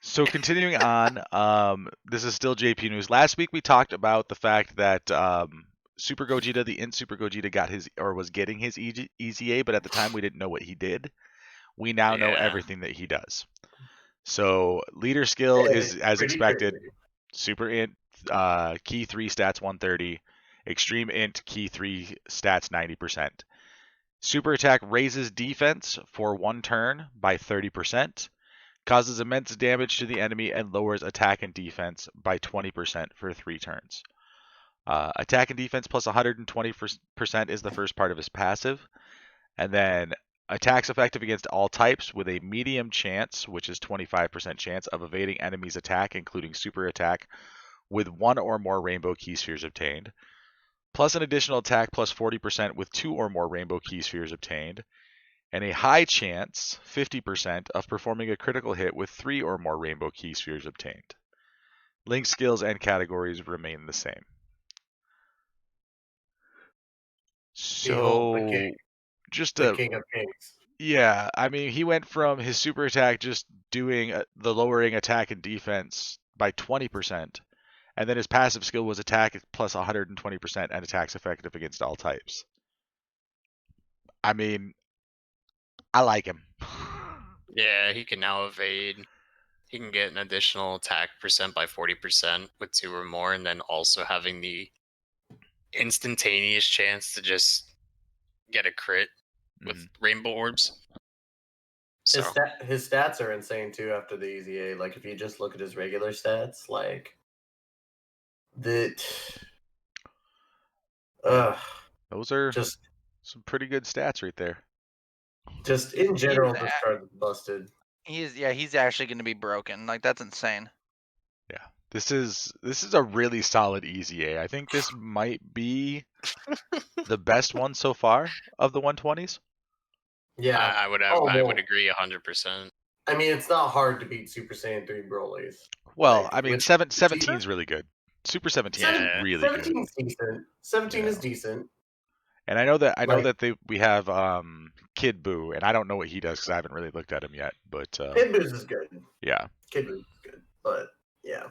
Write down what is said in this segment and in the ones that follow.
So continuing on, this is still JP news. Last week we talked about the fact that Super Gogeta, the Int Super Gogeta, got his or was getting his EZA, but at the time we didn't know what he did. We now know Yeah. everything that he does. So leader skill is as Pretty expected. crazy. Super Int, key 3 stats 130. Extreme Int, key 3 stats 90%. Super attack raises defense for 1 turn by 30%. Causes immense damage to the enemy and lowers attack and defense by 20% for 3 turns. Attack and defense plus 120% is the first part of his passive. And then attacks effective against all types with a medium chance, which is 25% chance, of evading enemy's attack, including super attack, with 1 or more rainbow key spheres obtained. Plus an additional attack plus 40% with 2 or more rainbow key spheres obtained. And a high chance, 50%, of performing a critical hit with 3 or more rainbow key spheres obtained. Link skills and categories remain the same. So, just the King of Kings. Yeah, I mean, he went from his super attack just doing the lowering attack and defense by 20%, and then his passive skill was attack plus 120% and attacks effective against all types. I mean, I like him. Yeah, he can now evade. He can get an additional attack percent by 40% with 2 or more, and then also having the instantaneous chance to just get a crit with rainbow orbs. So His stats are insane too after the EZA. Like if you just look at his regular stats, like those are just some pretty good stats right there. Just in general, this card busted. He's actually going to be broken. Like that's insane. Yeah, this is a really solid EZA. I think this might be the best one so far of the 120s. Yeah, I would agree 100%. I mean, it's not hard to beat Super Saiyan 3 Broly's. Well, I mean, 17 is really good. Super 17 is really 17 good. is decent. 17 is decent. And I know that we have Kid Buu, and I don't know what he does because I haven't really looked at him yet. But Kid Boo's is good. Yeah, Kid Boo's is good, but yeah,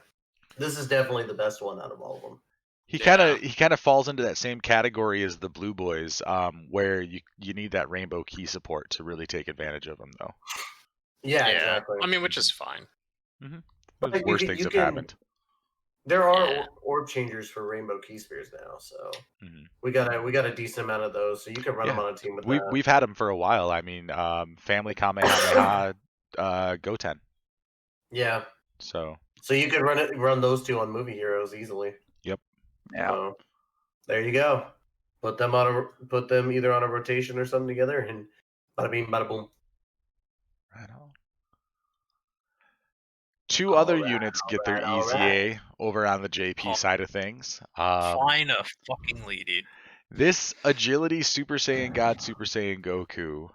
this is definitely the best one out of all of them. He kind of falls into that same category as the Blue Boys, where you need that rainbow key support to really take advantage of him, though. Yeah, exactly. I mean, which is fine. Like worse things have happened. There are orb changers for rainbow key spheres now, so we got a decent amount of those, so you can run them on a team with that. We've had them for a while. I mean, Family Kamehameha, Goten. Yeah. So you could run those 2 on Movie Heroes easily. Yep. Yeah. So, there you go. Put them either on a rotation or something together, and bada bing, bada boom. Right on. 2 other units get their EZA over on the JP side of things. Finally, dude. This Agility Super Saiyan God Super Saiyan Goku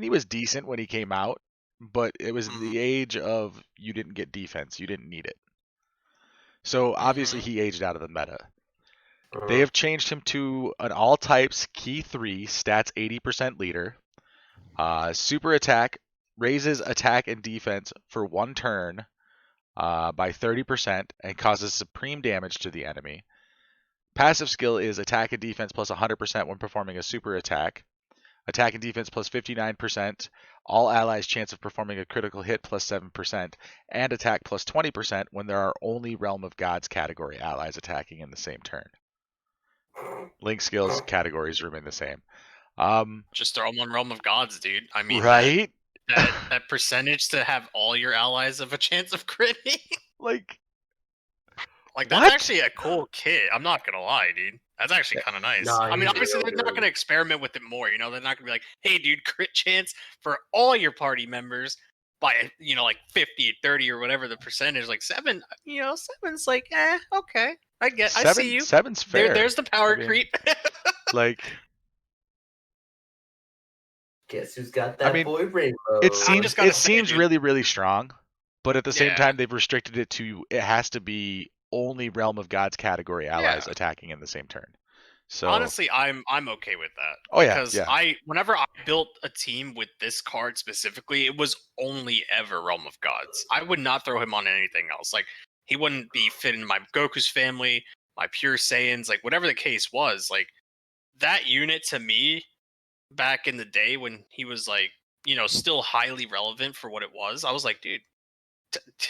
he was decent when he came out, but it was the age of you didn't get defense, you didn't need it. So obviously he aged out of the meta. They have changed him to an all types key 3 stats 80% leader. Super attack raises attack and defense for 1 turn by 30% and causes supreme damage to the enemy. Passive skill is attack and defense plus 100% when performing a super attack. Attack and defense plus 59%. All allies' chance of performing a critical hit plus 7%. And attack plus 20% when there are only Realm of Gods category allies attacking in the same turn. Link skills categories remain the same. Just throw them on Realm of Gods, dude. I mean, right? That percentage to have all your allies of a chance of critting. Like that's actually a cool kit. I'm not gonna lie, dude. That's actually kind of nice. Nah, I mean, obviously they're not gonna experiment with it more. You know, they're not gonna be like, "Hey, dude, crit chance for all your party members by like 50, 30, or whatever the percentage." Like 7, 7's like, okay, I see you. 7's fair. There's the power creep. Like. Guess who's got that boy rainbow? It seems really, really strong, but at the same time, they've restricted it to it has to be only Realm of Gods category allies attacking in the same turn. So honestly, I'm okay with that. Oh yeah, because yeah. whenever I built a team with this card specifically, it was only ever Realm of Gods. I would not throw him on anything else. Like he wouldn't be fit in my Goku's family, my pure Saiyans, like whatever the case was. Like that unit to me back in the day when he was like, still highly relevant for what it was. I was like, dude,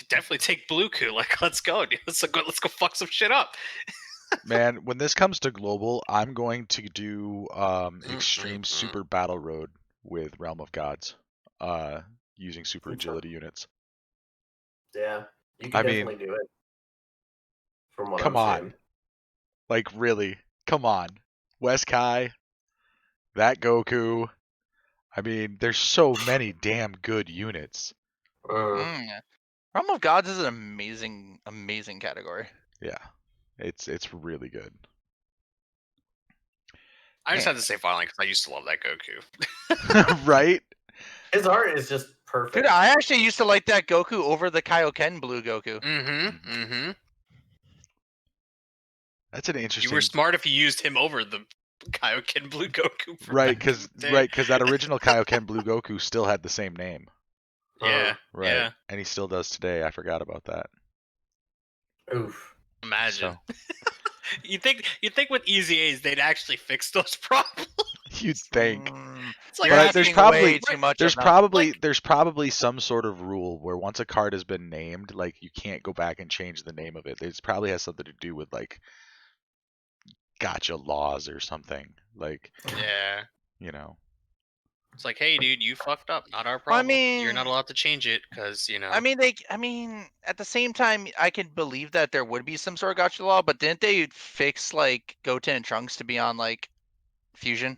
definitely take Blueku. Like, let's go, dude. Let's go fuck some shit up. Man, when this comes to global, I'm going to do Extreme Super Battle Road with Realm of Gods, using super agility units. Yeah, you can definitely do it. From what I'm seeing. Like really, come on, West Kai, that Goku. I mean, there's so many damn good units. Realm of Gods is an amazing category. Yeah, it's really good. I just had to say finally because I used to love that Goku. Right? His art is just perfect. Dude, I actually used to like that Goku over the Kaioken Blue Goku. That's an interesting. You were smart if you used him over the Kaioken Blue Goku. Right, because that original Kaioken Blue Goku still had the same name. Yeah. Right. Yeah. And he still does today. I forgot about that. Oof. Imagine. So. You think with EZAs they'd actually fix those problems? You'd think. It's like but there's probably too much. There's probably some sort of rule where once a card has been named, like you can't go back and change the name of it. It probably has something to do with like gotcha laws or something. Like It's like, hey, dude, you fucked up. Not our problem. You're not allowed to change it because I mean, at the same time, I can believe that there would be some sort of gotcha law, but didn't they fix like Goten and Trunks to be on like Fusion,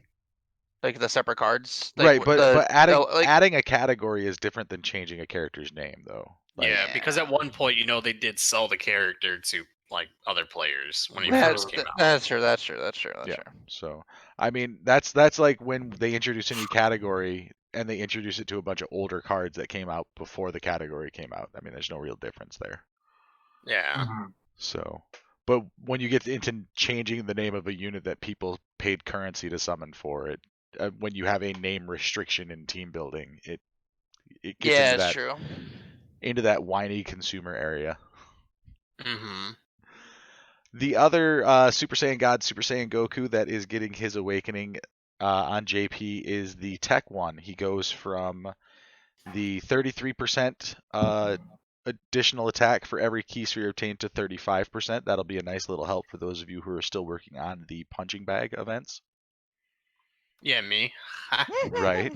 like the separate cards? Like, right, but adding a category is different than changing a character's name, though. Like, yeah, because at one point, they did sell the character to like other players when he first came out. That's true. So, I mean, that's like when they introduce a new category and they introduce it to a bunch of older cards that came out before the category came out. I mean, there's no real difference there. Yeah. So, but when you get into changing the name of a unit that people paid currency to summon for it, when you have a name restriction in team building, it gets into that whiny consumer area. The other Super Saiyan God, Super Saiyan Goku that is getting his awakening on JP is the TEQ one. He goes from the 33% additional attack for every key sphere obtained to 35%. That'll be a nice little help for those of you who are still working on the punching bag events. Yeah, me. Right.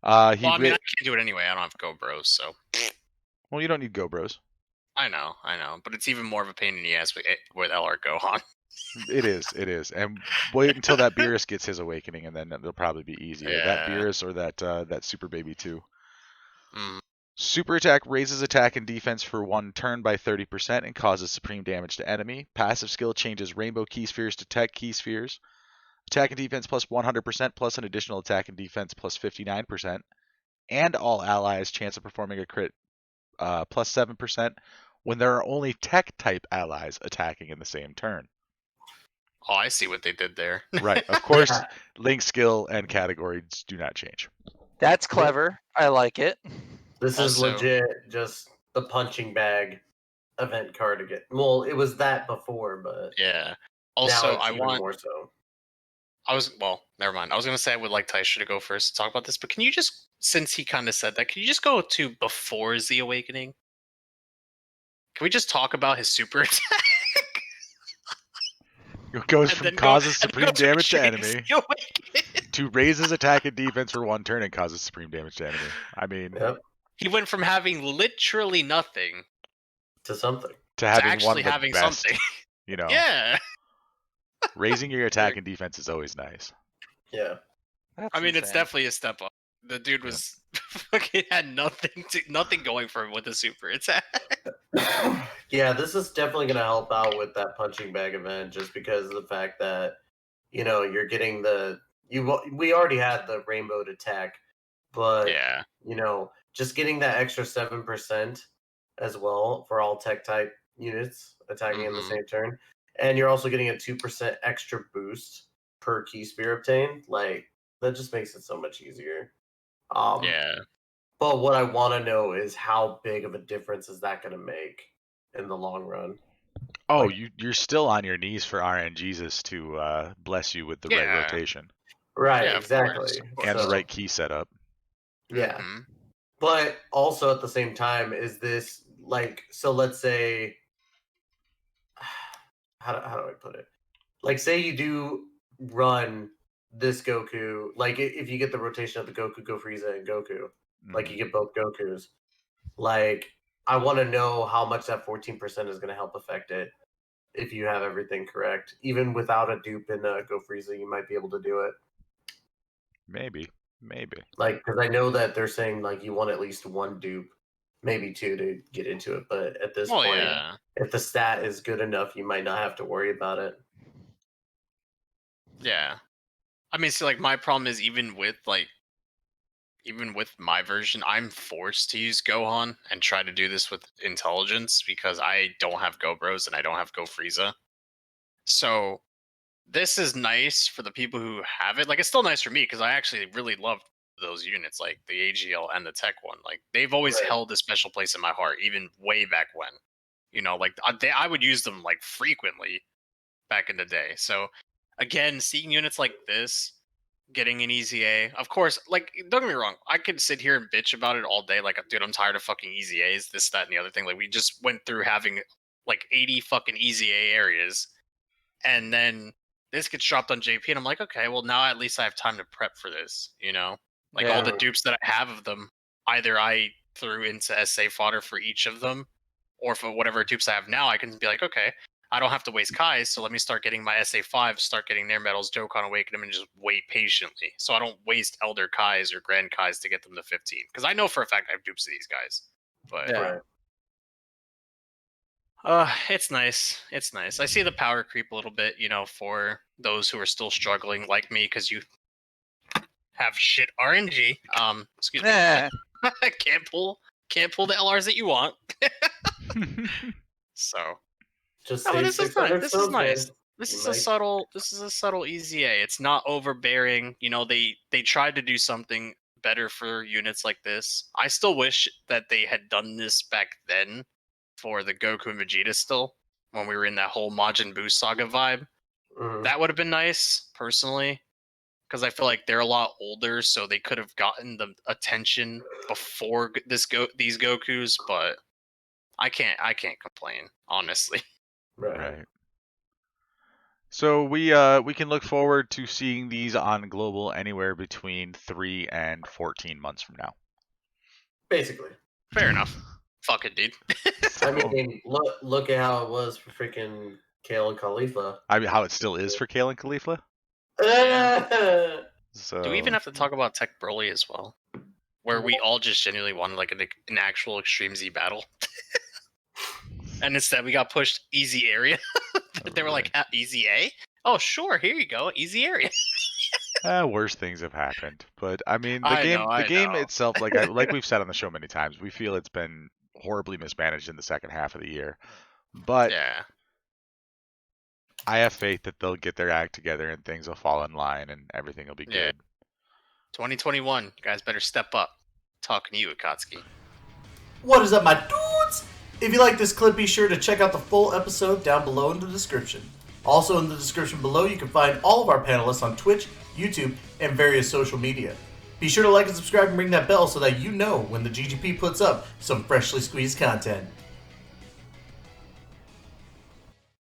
I can't do it anyway. I don't have Go Bros, so. Well, you don't need Go Bros. I know, but it's even more of a pain in the ass with LR Gohan. It is, and wait until that Beerus gets his awakening, and then it'll probably be easier. Yeah. That Beerus or that Super Baby 2. Super Attack raises attack and defense for 1 turn by 30% and causes supreme damage to enemy. Passive skill changes Rainbow Key Spheres to TEQ Key Spheres. Attack and defense plus 100% plus an additional attack and defense plus 59%, and all allies chance of performing a crit plus 7% when there are only TEQ type allies attacking in the same turn. Oh, I see what they did there. Right. Of course, Link skill and categories do not change. That's clever. I like it. This is legit just the punching bag event card again. Well, it was that before, but yeah. Also, now it's even more so. Never mind. I was going to say I would like Tystra to go first to talk about this, but can you just, since he kind of said that, can you just go to before the awakening? Can we just talk about his super attack? It goes from causes supreme damage to enemy to raises attack and defense for 1 turn and causes supreme damage to enemy. I mean, he went from having literally nothing to something. To having actually one of the having best, something. Yeah. Raising your attack and defense is always nice. Yeah. That's insane. It's definitely a step up. The dude was fucking had nothing going for him with the super attack. Yeah, this is definitely going to help out with that punching bag event, just because of the fact that you're getting we already had the rainbow attack, but just getting that extra 7% as well for all TEQ type units attacking in the same turn, and you're also getting a 2% extra boost per key spear obtained. Like, that just makes it so much easier. Yeah. But what I want to know is how big of a difference is that going to make in the long run? Oh, Like- you're still on your knees for RNGesus to bless you with the right Yeah. rotation Right, Yeah, of exactly. course. and the So, right key setup. Yeah. Mhm. But also at the same time, is this like, so let's say, how do I put it? Like, say you do run this Goku, like if you get the rotation of the Goku, Go Frieza, and Goku, like you Mhm. get both Gokus, like I want to know how much that 14% is going to help affect it if you have everything correct. Even without a dupe in Go Frieza, you might be able to do it. Maybe. Like, because I know that they're saying like you want at least one dupe, maybe two to get into it. But at this Well, point, yeah. if the stat is good enough, you might not have to worry about it. Yeah. I mean, see, like, my problem is even with my version, I'm forced to use Gohan and try to do this with intelligence because I don't have Go Bros and I don't have Go Frieza. So this is nice for the people who have it. Like, it's still nice for me because I actually really love those units, like the AGL and the TEQ one. Like, they've always Right. held a special place in my heart, even way back when. You know, like I would use them like frequently back in the day. So again, seeing units like this getting an EZA, of course, like, don't get me wrong, I could sit here and bitch about it all day, like, dude, I'm tired of fucking EZAs, this, that, and the other thing. Like, we just went through having like 80 fucking EZA areas, and then this gets dropped on JP, and I'm like, okay, well, now at least I have time to prep for this, you know? Like, all the dupes that I have of them, either I threw into SA fodder for each of them, or for whatever dupes I have now, I can be like, okay, I don't have to waste Kais, so let me start getting my SA5, start getting their medals, Dokkan Awaken them, and just wait patiently. So I don't waste Elder Kais or Grand Kais to get them to 15. Because I know for a fact I have dupes of these guys. But Yeah. Right. it's nice. It's nice. I see the power creep a little bit, you know, for those who are still struggling like me, because you have shit RNG. Excuse me. Eh. can't pull the LRs that you want. So Just no, but save this is 600 nice. This is subs, man. nice. This is a subtle EZA. It's not overbearing. You know, they tried to do something better for units like this. I still wish that they had done this back then for the Goku and Vegeta still, when we were in that whole Majin Buu saga vibe. Mhm. That would have been nice, personally, because I feel like they're a lot older, so they could have gotten the attention before these Gokus, but I can't complain, honestly. Right. So we can look forward to seeing these on global anywhere between 3 and 14 months from now. Basically. Fair enough. Fuck it, dude. I mean, look at how it was for freaking Kale and Khalifa. I mean, how it still is for Kale and Khalifa. Yeah. So Do we even have to talk about Tech Broly as well? Where we all just genuinely wanted like an actual Extreme Z battle. And instead we got pushed easy area. They were like, easy A? Oh, sure, here you go, easy area. Worse things have happened, but I mean, the game know. itself, like we've said on the show many times, we feel it's been horribly mismanaged in the second half of the year. But Yeah. I have faith that they'll get their act together and things will fall in line and everything will be Yeah. good. 2021, you guys better step up. Talking to you, Akatsuki. What is up, my dudes? If you like this clip, be sure to check out the full episode down below in the description. Also in the description below, you can find all of our panelists on Twitch, YouTube, and various social media. Be sure to like and subscribe and ring that bell so that you know when the GGP puts up some freshly squeezed content.